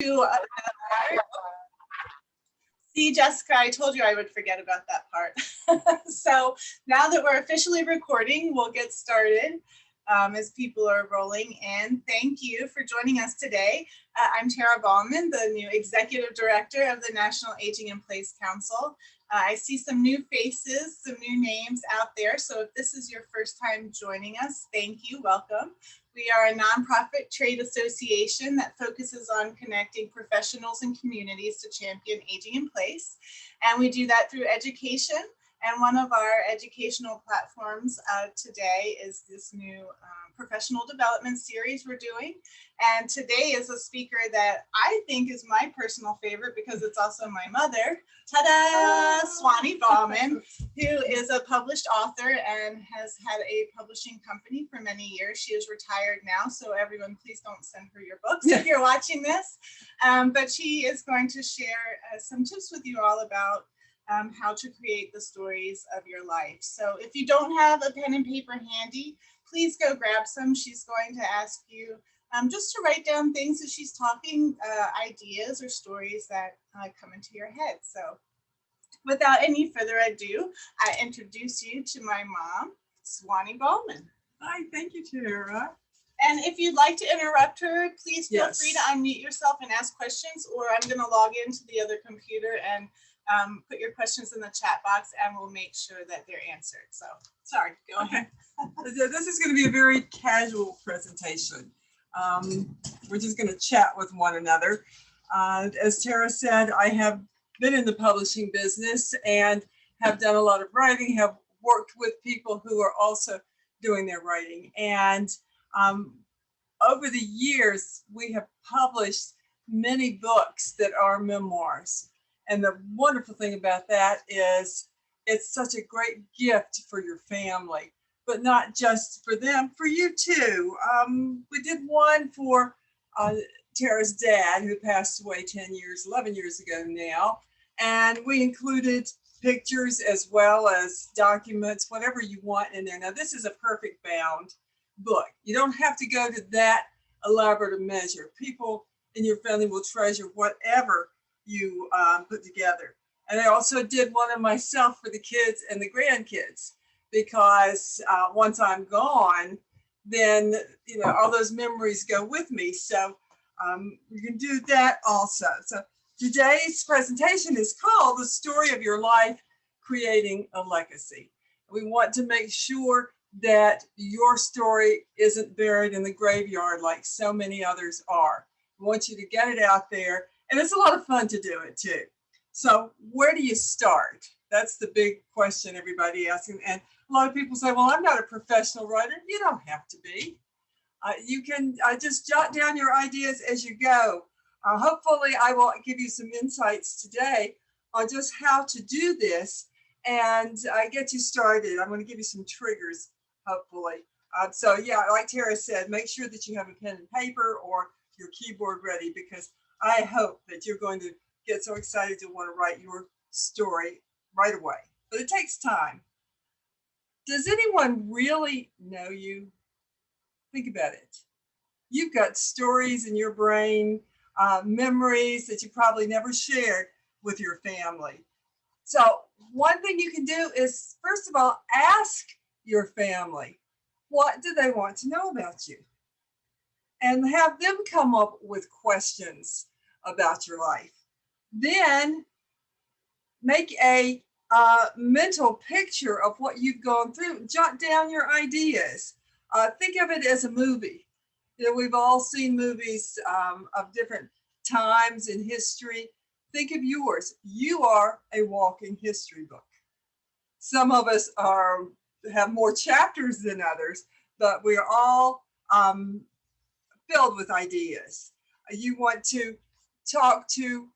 See, Jessica, I told you I would forget about that part. So now that we're officially recording, we'll get started as people are rolling in. Thank you for joining us today. I'm Tara Gauman, the new Executive Director of the National Aging in Place Council. I see some new faces, some new names out there. So if this is your first time joining us, thank you, welcome. We are a nonprofit trade association that focuses on connecting professionals and communities to champion aging in place. And we do that through education. And one of our educational platforms today is this new professional development series we're doing. And today is a speaker that I think is my personal favorite because it's also my mother, ta-da, Swanee Gauman, who is a published author and has had a publishing company for many years. She is retired now, so everyone please don't send her your books if you're watching this. But she is going to share some tips with you all about how to create the stories of your life. So if you don't have a pen and paper handy, please go grab some. She's going to ask you just to write down things as she's talking, ideas or stories that come into your head. So without any further ado, I introduce you to my mom, Swanee Gauman. Hi, thank you, Tara. And if you'd like to interrupt her, please feel Yes. free to unmute yourself and ask questions, or I'm going to log into the other computer and put your questions in the chat box and we'll make sure that they're answered. So sorry, go ahead. This is going to be a very casual presentation. We're just going to chat with one another. As Tara said, I have been in the publishing business and have done a lot of writing, have worked with people who are also doing their writing. And over the years, we have published many books that are memoirs. And the wonderful thing about that is it's such a great gift for your family, but not just for them, for you too. We did one for Tara's dad, who passed away 11 years ago now. And we included pictures as well as documents, whatever you want in there. Now, this is a perfect bound book. You don't have to go to that elaborate a measure. People in your family will treasure whatever you put together. And I also did one of myself for the kids and the grandkids, because once I'm gone, then all those memories go with me. So you can do that also. So today's presentation is called The Story of Your Life, Creating a Legacy. We want to make sure that your story isn't buried in the graveyard like so many others are. We want you to get it out there. And it's a lot of fun to do it too. So where do you start? That's the big question everybody asking. And a lot of people say, well, I'm not a professional writer. You don't have to be. You can just jot down your ideas as you go. Hopefully I will give you some insights today on just how to do this and get you started. I'm going to give you some triggers, hopefully. So yeah, like Tara said, make sure that you have a pen and paper or your keyboard ready, because I hope that you're going to get so excited to want to write your story right away. But it takes time. Does anyone really know you? Think about it. You've got stories in your brain, memories that you probably never shared with your family. So one thing you can do is, first of all, ask your family, what do they want to know about you? And have them come up with questions about your life. Then make a mental picture of what you've gone through. Jot down your ideas. Think of it as a movie. We've all seen movies of different times in history. Think of yours. You are a walking history book. Some of us have more chapters than others, but we're all filled with ideas. You want to talk to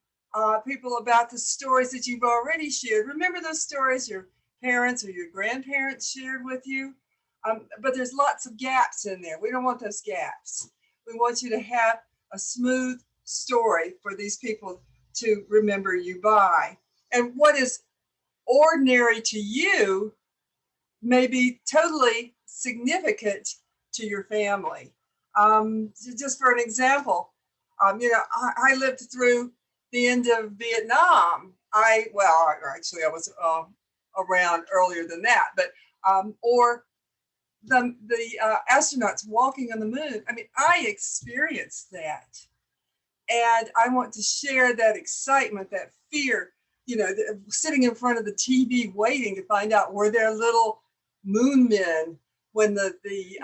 people about the stories that you've already shared. Remember those stories your parents or your grandparents shared with you? But there's lots of gaps in there. We don't want those gaps. We want you to have a smooth story for these people to remember you by. And what is ordinary to you may be totally significant to your family. Just for an example, I lived through the end of Vietnam. Actually, I was around earlier than that, but or the astronauts walking on the moon. I mean, I experienced that, and I want to share that excitement, that fear. Sitting in front of the TV, waiting to find out were there little moon men when the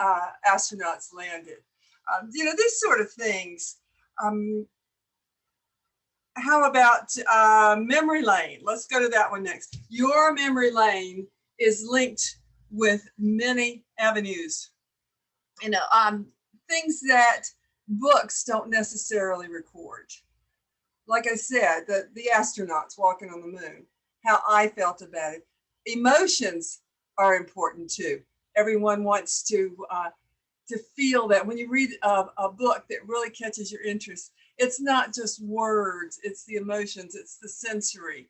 astronauts landed. These sort of things. How about memory lane? Let's go to that one next. Your memory lane is linked with many avenues. Things that books don't necessarily record. Like I said, the astronauts walking on the moon, how I felt about it. Emotions are important too. Everyone wants to feel that when you read a book that really catches your interest, it's not just words, it's the emotions, it's the sensory.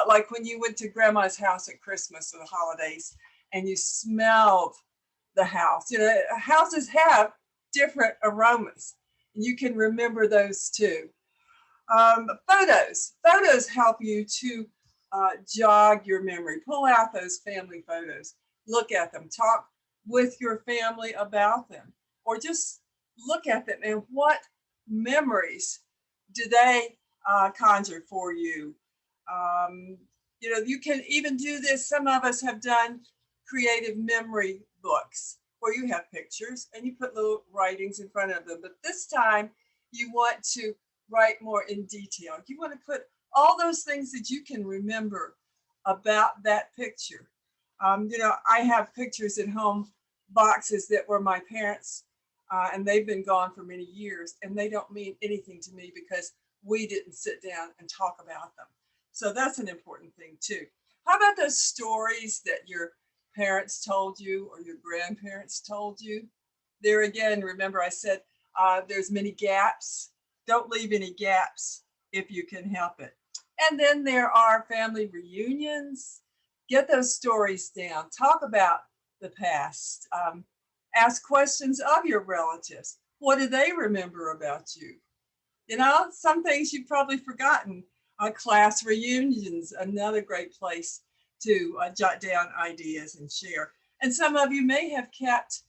Like when you went to grandma's house at Christmas or the holidays and you smelled the house. Houses have different aromas. And you can remember those too. Photos help you to jog your memory. Pull out those family photos, look at them, talk with your family about them, or just look at them and what memories do they conjure for you. You can even do this. Some of us have done creative memory books where you have pictures and you put little writings in front of them, but this time you want to write more in detail. You want to put all those things that you can remember about that picture. I have pictures at home, boxes that were my parents, and they've been gone for many years, and they don't mean anything to me because we didn't sit down and talk about them. So that's an important thing too. How about those stories that your parents told you or your grandparents told you? There again, remember I said there's many gaps. Don't leave any gaps if you can help it. And then there are family reunions. Get those stories down. Talk about the past. Ask questions of your relatives. What do they remember about you? Some things you've probably forgotten. Class reunions, another great place to jot down ideas and share. And some of you may have kept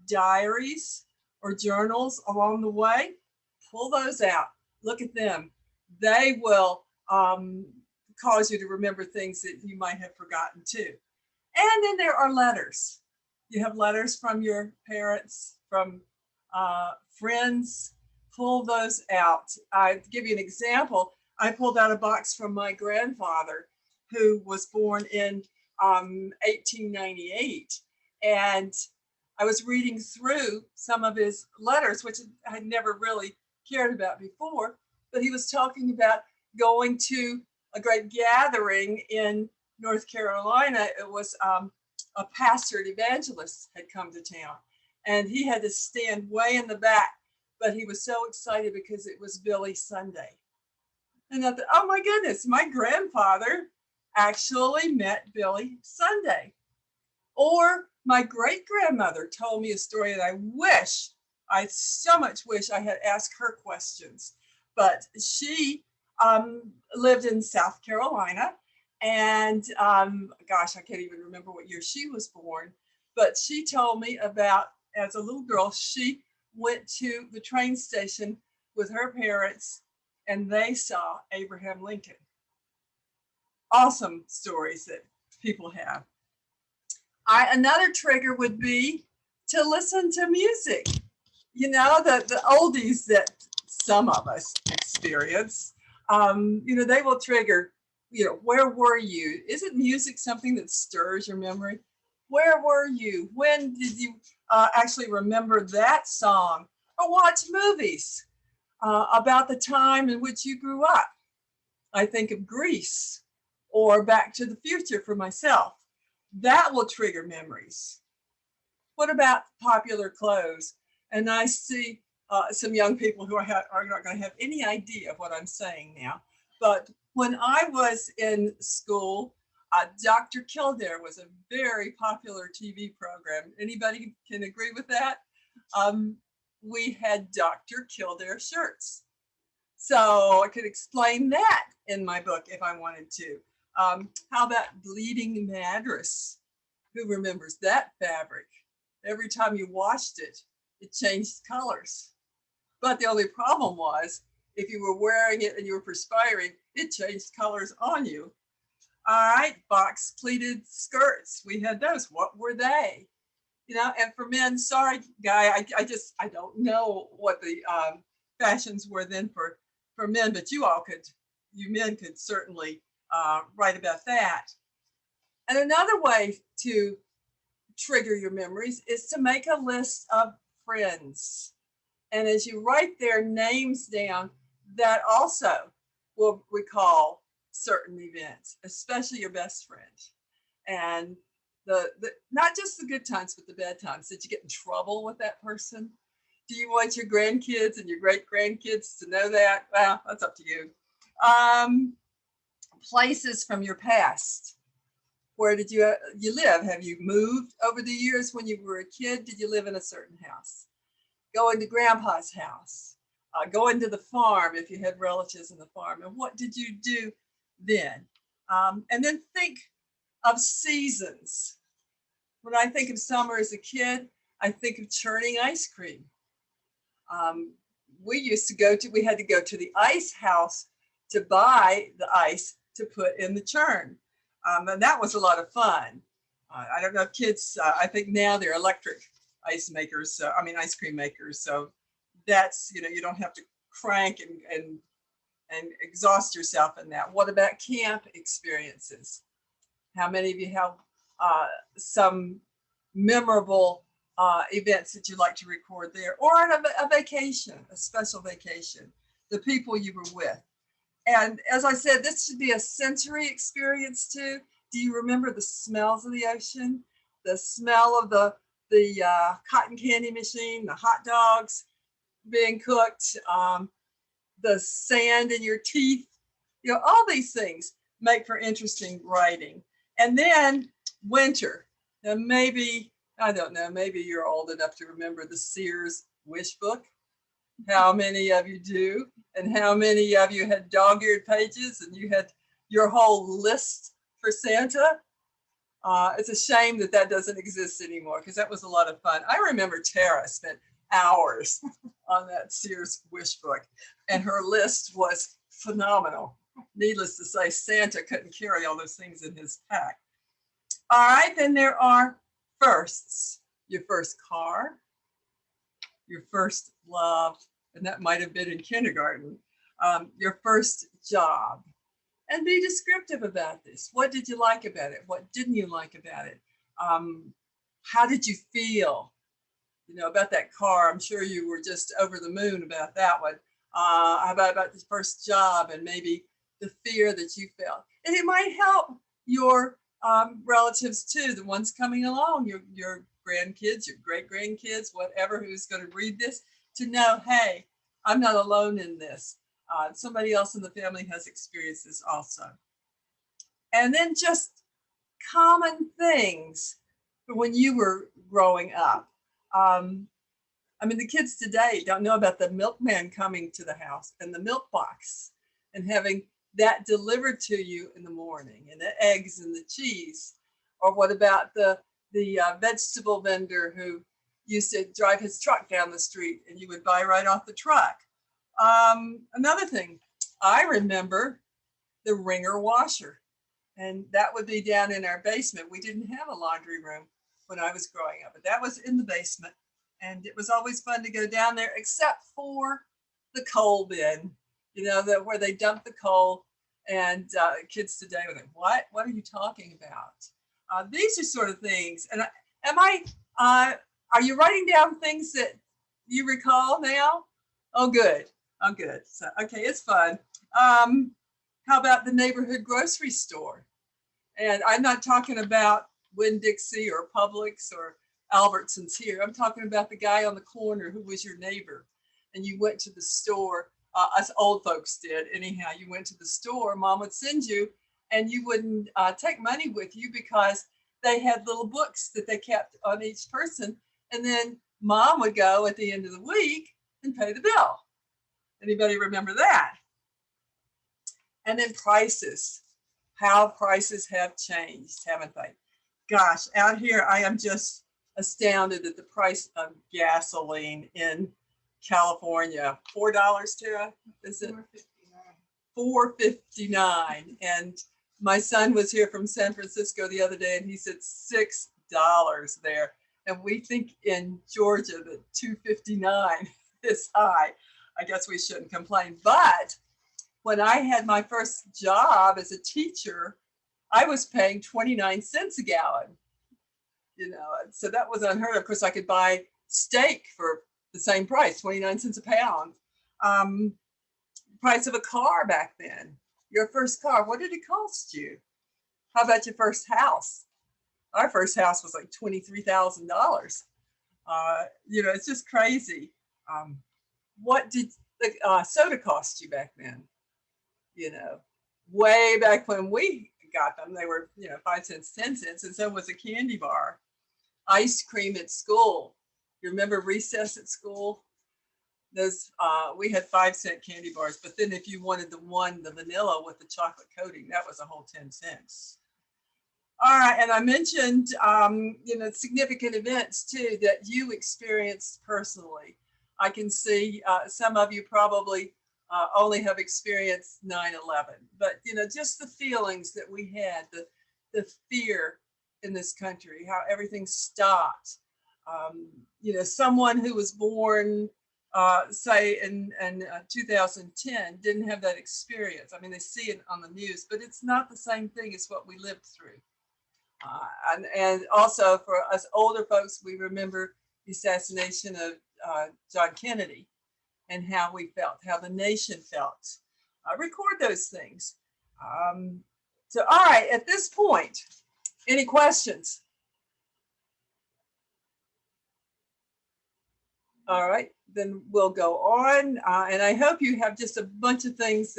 diaries or journals along the way. Pull those out. Look at them. They will cause you to remember things that you might have forgotten too. And then there are letters. You have letters from your parents, from friends. Pull those out. I'll give you an example. I pulled out a box from my grandfather, who was born in 1898. And I was reading through some of his letters, which I had never really cared about before, but he was talking about going to a great gathering in North Carolina. It was a pastor, an evangelist had come to town, and he had to stand way in the back, but he was so excited because it was Billy Sunday. And I thought, oh my goodness, my grandfather actually met Billy Sunday. Or my great grandmother told me a story that I so much wish I had asked her questions. But she lived in South Carolina, and gosh, I can't even remember what year she was born. But she told me about, as a little girl, she went to the train station with her parents, and they saw Abraham Lincoln. Awesome stories that people have. Another trigger would be to listen to music. The oldies that some of us experience, they will trigger, where were you? Isn't music something that stirs your memory? Where were you? When did you actually remember that song? Or watch movies about the time in which you grew up. I think of Grease or Back to the Future for myself. That will trigger memories. What about popular clothes? And I see some young people who are not going to have any idea of what I'm saying now. But when I was in school, Dr. Kildare was a very popular TV program. Anybody can agree with that? We had Dr. Kildare shirts. So I could explain that in my book if I wanted to. How about bleeding mattress? Who remembers that fabric? Every time you washed it, it changed colors. But the only problem was if you were wearing it and you were perspiring, it changed colors on you. All right, box pleated skirts. We had those. What were they? You know, and for men, sorry, Guy, I don't know what the fashions were then for men, but you men could certainly write about that. And another way to trigger your memories is to make a list of friends. And as you write their names down, that also will recall certain events, especially your best friend. And the not just the good times, but the bad times. Did you get in trouble with that person? Do you want your grandkids and your great grandkids to know that? Well, that's up to you. Places from your past. Where did you live? Have you moved over the years? When you were a kid, did you live in a certain house? Go into grandpa's house. Go into the farm if you had relatives in the farm. And what did you do then? And then think of seasons. When I think of summer as a kid, I think of churning ice cream. We had to go to the ice house to buy the ice to put in the churn. And that was a lot of fun. I don't know if kids, I think now they're electric ice cream makers. So that's, you don't have to crank and exhaust yourself in that. What about camp experiences? How many of you have some memorable events that you'd like to record there, or on a vacation, a special vacation, the people you were with? And as I said, this should be a sensory experience too. Do you remember the smells of the ocean? The smell of the cotton candy machine, the hot dogs being cooked, the sand in your teeth, all these things make for interesting writing. And then winter. Now maybe, I don't know, maybe you're old enough to remember the Sears wish book. How many of you do? And how many of you had dog-eared pages and you had your whole list for Santa? It's a shame that doesn't exist anymore, because that was a lot of fun. I remember Tara spent hours on that Sears wish book, and her list was phenomenal. Needless to say, Santa couldn't carry all those things in his pack. All right, then there are firsts. Your first car, your first love, and that might have been in kindergarten, your first job. And be descriptive about this. What did you like about it? What didn't you like about it? How did you feel, about that car? I'm sure you were just over the moon about that one. How about the first job and maybe the fear that you felt? And it might help your relatives too, the ones coming along, your grandkids, your great grandkids, whatever, who's going to read this, to know, hey, I'm not alone in this. Somebody else in the family has experienced this also. And then just common things for when you were growing up. The kids today don't know about the milkman coming to the house and the milk box and having that delivered to you in the morning, and the eggs and the cheese. Or what about the vegetable vendor who used to drive his truck down the street and you would buy right off the truck? Another thing, I remember the wringer washer, and that would be down in our basement. We didn't have a laundry room when I was growing up, but that was in the basement, and it was always fun to go down there, except for the coal bin, where they dump the coal, and kids today were like, what are you talking about? These are sort of things. And are you writing down things that you recall now? Oh, good. So, okay, it's fun. How about the neighborhood grocery store? And I'm not talking about Winn-Dixie or Publix or Albertsons here. I'm talking about the guy on the corner who was your neighbor. And you went to the store, us old folks did. Anyhow, you went to the store, mom would send you, and you wouldn't take money with you because they had little books that they kept on each person. And then mom would go at the end of the week and pay the bill. Anybody remember that? And then prices, how prices have changed, haven't they? Gosh, out here, I am just astounded at the price of gasoline in California. $4, Tara? Is it? $4.59. And my son was here from San Francisco the other day, and he said $6 there. And we think in Georgia that $2.59 is high. I guess we shouldn't complain. But when I had my first job as a teacher, I was paying 29 cents a gallon. You know, so that was unheard of. Of course, I could buy steak for the same price, 29 cents a pound. Price of a car back then. Your first car, what did it cost you? How about your first house? Our first house was like $23,000. You know, it's just crazy. What did the soda cost you back then? You know, way back when we got them, they were, you know, 5 cents, 10 cents, and so was a candy bar. Ice cream at school. You remember recess at school? Those we had 5-cent candy bars, but then if you wanted the vanilla with the chocolate coating, that was a whole 10 cents. All right, and I mentioned you know, significant events too that you experienced personally. I can see some of you probably only have experienced 9/11, but you know, just the feelings that we had, the fear in this country, how everything stopped. You know, someone who was born, say in 2010, didn't have that experience. I mean, they see it on the news, but it's not the same thing as what we lived through. And also for us older folks, we remember the assassination of John Kennedy and how we felt, how the nation felt. Record those things. So, all right, at this point, any questions? All right, then we'll go on. And I hope you have just a bunch of things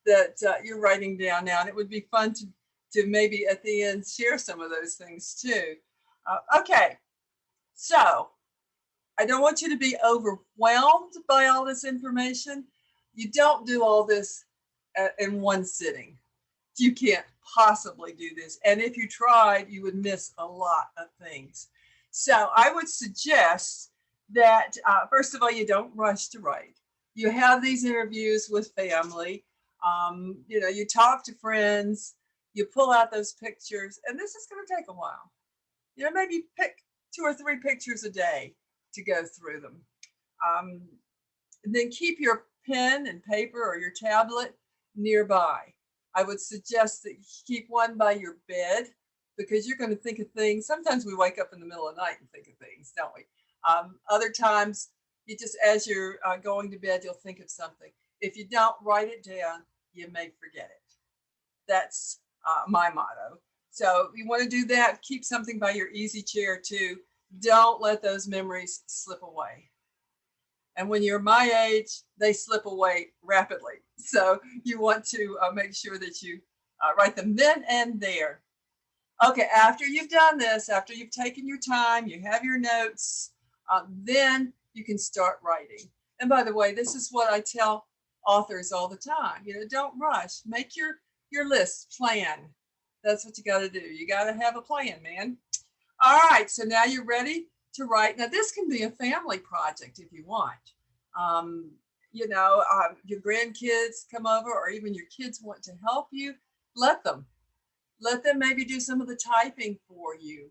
that you're writing down now. And it would be fun to maybe at the end share some of those things too. Okay, so I don't want you to be overwhelmed by all this information. You don't do all this in one sitting. You can't possibly do this. And if you tried, you would miss a lot of things. So I would suggest that, first of all, you don't rush to write. You have these interviews with family. You know, you talk to friends, you pull out those pictures, and this is going to take a while. You know, maybe pick 2 or 3 pictures a day to go through them. And then keep your pen and paper or your tablet nearby. I would suggest that you keep one by your bed because you're going to think of things. Sometimes we wake up in the middle of the night and think of things, don't we? Other times, you just, as you're going to bed, you'll think of something. If you don't write it down, you may forget it. That's my motto. So you want to do that. Keep something by your easy chair too. Don't let those memories slip away. And when you're my age, they slip away rapidly. So you want to make sure that you write them then and there. Okay, after you've done this, after you've taken your time, you have your notes, then you can start writing. And by the way, this is what I tell authors all the time. You know, don't rush. Make your list, plan. That's what you got to do. You got to have a plan, man. All right, so now you're ready to write. Now, this can be a family project if you want. You know, your grandkids come over or even your kids want to help you, let them. Let them maybe do some of the typing for you.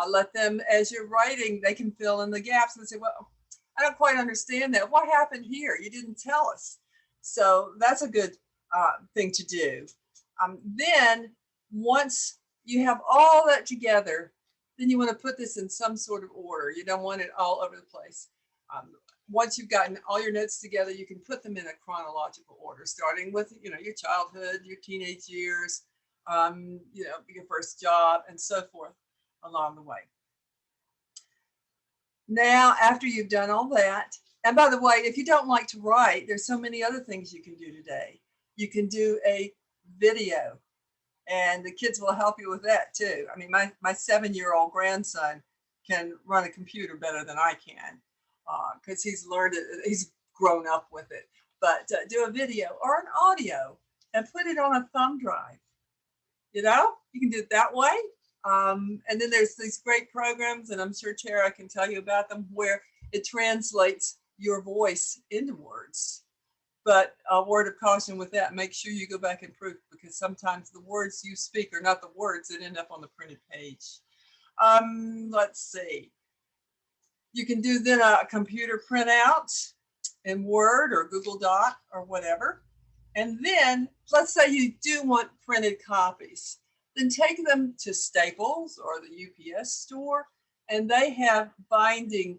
Let them, as you're writing, they can fill in the gaps and say, well, I don't quite understand that. What happened here? You didn't tell us. So that's a good thing to do. Then once you have all that together, then you want to put this in some sort of order. You don't want it all over the place. Once you've gotten all your notes together, you can put them in a chronological order, starting with, you know, your childhood, your teenage years, you know, your first job, and so forth along the way. Now, after you've done all that, and by the way, if you don't like to write, there's so many other things you can do today. You can do a video, and the kids will help you with that too. I mean, my 7-year-old grandson can run a computer better than I can because he's learned it, he's grown up with it. but do a video or an audio and put it on a thumb drive. You know, you can do it that way. And then there's these great programs, and I'm sure Tara can tell you about them, where it translates your voice into words. But a word of caution with that, make sure you go back and proof, because sometimes the words you speak are not the words that end up on the printed page. Let's see. You can do then a computer printout in Word or Google Doc or whatever. And then let's say you do want printed copies. Then take them to Staples or the UPS store, and they have binding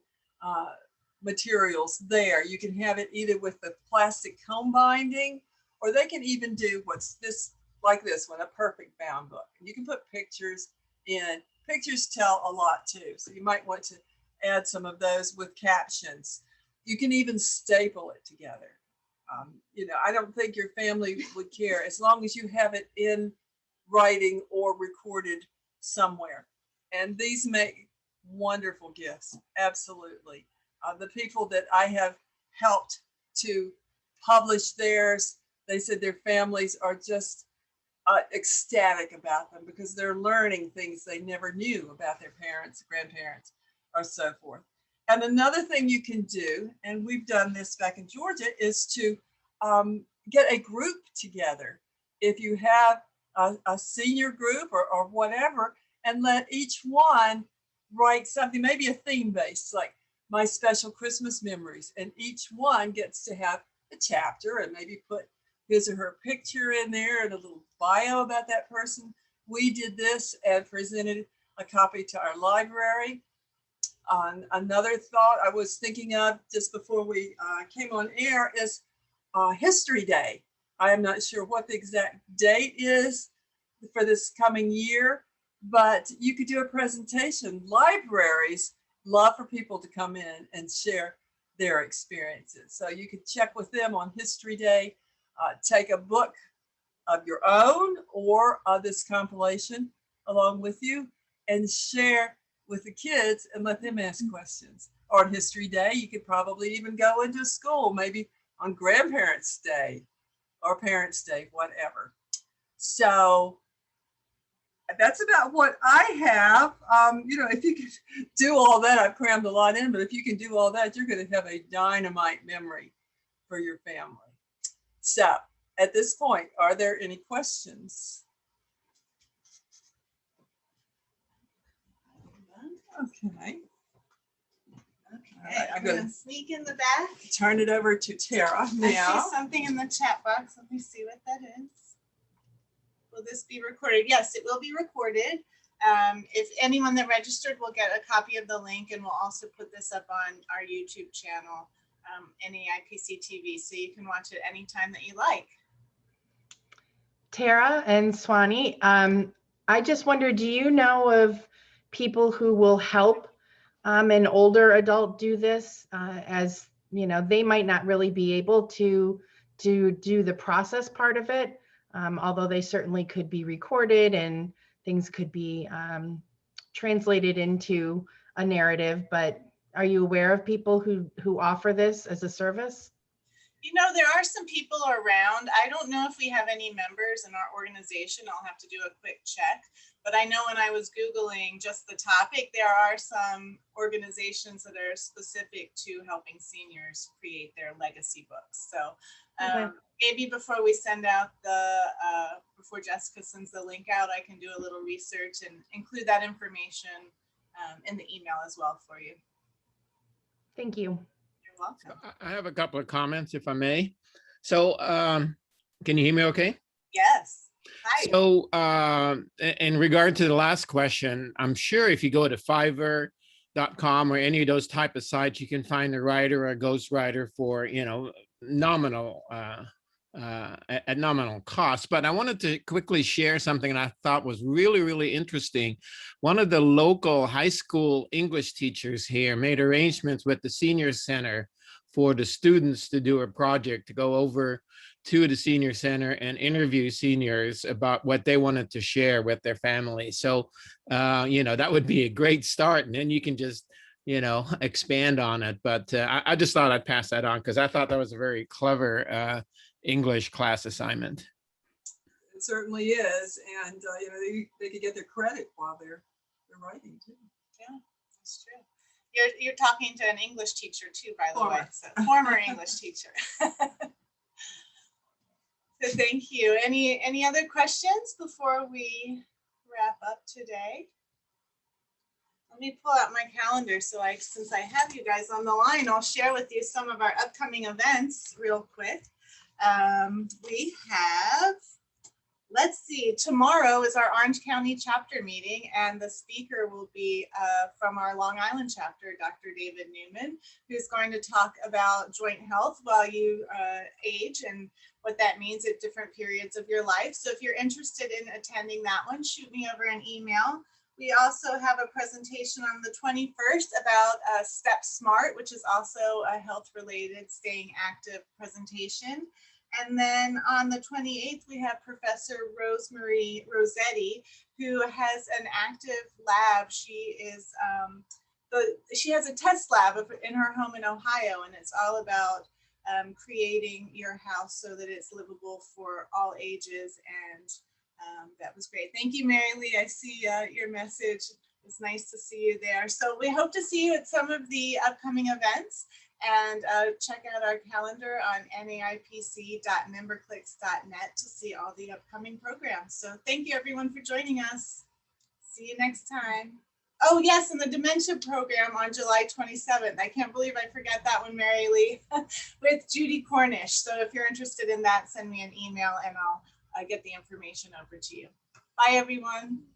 materials there. You can have it either with the plastic home binding, or they can even do what's this, like this one, a perfect bound book. You can put pictures in. Pictures tell a lot too, so you might want to add some of those with captions. You can even staple it together. You know, I don't think your family would care as long as you have it in writing or recorded somewhere. And these make wonderful gifts, absolutely. The people that I have helped to publish theirs, they said their families are just ecstatic about them, because they're learning things they never knew about their parents, grandparents, or so forth. And another thing you can do, and we've done this back in Georgia, is to get a group together. If you have a senior group or whatever, and let each one write something, maybe a theme based, like my special Christmas memories, and each one gets to have a chapter and maybe put his or her picture in there and a little bio about that person. We did this and presented a copy to our library. Another thought I was thinking of just before we came on air is History Day. I am not sure what the exact date is for this coming year, but you could do a presentation. Libraries love for people to come in and share their experiences. So you could check with them on History Day, take a book of your own or this compilation along with you and share with the kids and let them ask questions. Or on History Day, you could probably even go into school, maybe on Grandparents' Day or Parents' Day, whatever. So that's about what I have. You know, if you can do all that, I've crammed a lot in, but if you can do all that, you're going to have a dynamite memory for your family. So at this point, are there any questions? Okay. Okay, I'm going to sneak in the back. Turn it over to Tara now. I see something in the chat box. Let me see what that is. Will this be recorded? Yes, it will be recorded. If anyone that registered will get a copy of the link, and we'll also put this up on our YouTube channel, NAIPC-TV, so you can watch it anytime that you like. Tara and Swanee, I just wonder, do you know of people who will help an older adult do this, as you know, they might not really be able to do the process part of it, although they certainly could be recorded and things could be translated into a narrative. But are you aware of people who offer this as a service? You know, there are some people around. I don't know if we have any members in our organization. I'll have to do a quick check. But I know when I was Googling just the topic, there are some organizations that are specific to helping seniors create their legacy books. So maybe before we send out before Jessica sends the link out, I can do a little research and include that information in the email as well for you. Thank you. Welcome. I have a couple of comments, if I may. So, can you hear me okay? Yes. Hi. So, in regard to the last question, I'm sure if you go to Fiverr.com or any of those type of sites, you can find a writer or a ghostwriter for, you know, nominal at nominal cost. But I wanted to quickly share something that I thought was really, really interesting. One of the local high school English teachers here made arrangements with the senior center for the students to do a project to go over to the senior center and interview seniors about what they wanted to share with their family. So, you know, that would be a great start. And then you can just expand on it. But I just thought I'd pass that on because I thought that was a very clever English class assignment. It certainly is. And, they could get their credit while they're writing too. Yeah, that's true. You're talking to an English teacher too, by the way. Former. So former English teacher. So thank you. Any other questions before we wrap up today? Let me pull out my calendar since I have you guys on the line, I'll share with you some of our upcoming events real quick. We have, let's see, tomorrow is our Orange County chapter meeting, and the speaker will be from our Long Island chapter, Dr. David Newman, who's going to talk about joint health while you age and what that means at different periods of your life. So if you're interested in attending that one, shoot me over an email. We also have a presentation on the 21st about Step Smart, which is also a health-related staying active presentation. And then on the 28th, we have Professor Rosemarie Rossetti, who has an active lab. She has a test lab in her home in Ohio, and it's all about creating your house so that it's livable for all ages. And that was great. Thank you, Mary Lee. I see your message. It's nice to see you there. So we hope to see you at some of the upcoming events, and check out our calendar on naipc.memberclicks.net to see all the upcoming programs. So thank you everyone for joining us. See you next time. Oh yes, and the dementia program on July 27th. I can't believe I forgot that one, Mary Lee, with Judy Cornish. So if you're interested in that, send me an email and I'll get the information over to you. Bye, everyone.